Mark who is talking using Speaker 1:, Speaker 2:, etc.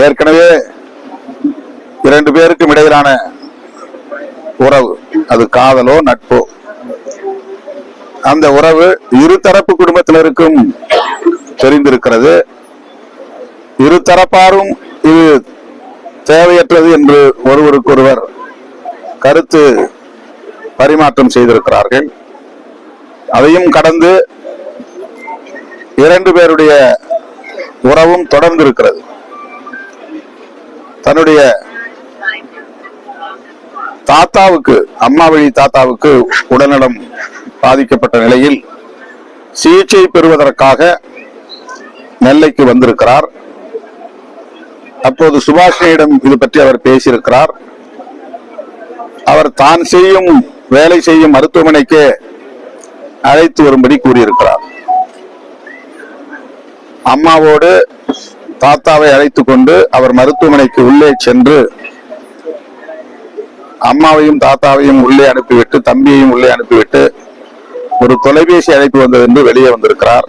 Speaker 1: ஏற்கனவே 2 பேருக்கும் இடையிலான உறவு, அது காதலோ நட்போ, அந்த உறவு இருதரப்பு குடும்பத்தினருக்கும் தெரிந்திருக்கிறது. இருதரப்பாரும் இது தேவையற்றது என்று ஒருவருக்கொருவர் கருத்து பரிமாற்றம் செய்திருக்கிறார்கள். அதையும் கடந்து 2 பேருடைய உறவும் தொடர்ந்து இருக்கிறது. தன்னுடைய தாத்தாவுக்கு, அம்மா வழி தாத்தாவுக்கு உடல்நலம் பாதிக்கப்பட்ட நிலையில் சிகிச்சை பெறுவதற்காக நெல்லைக்கு வந்திருக்கிறார். அப்போது சுபாஷினியிடம் இது பற்றி அவர் பேசியிருக்கிறார். அவர் தான் செய்யும் வேலை செய்யும் மருத்துவமனைக்கு அழைத்து வரும்படி கூறியிருக்கிறார். அம்மாவோடு தாத்தாவை அழைத்துக் கொண்டு அவர் மருத்துவமனைக்கு உள்ளே சென்று அம்மாவையும் தாத்தாவையும் உள்ளே அனுப்பிவிட்டு, தம்பியையும் உள்ளே அனுப்பிவிட்டு ஒரு தொலைபேசி அழைப்பு வந்தது என்று வெளியே வந்திருக்கிறார்.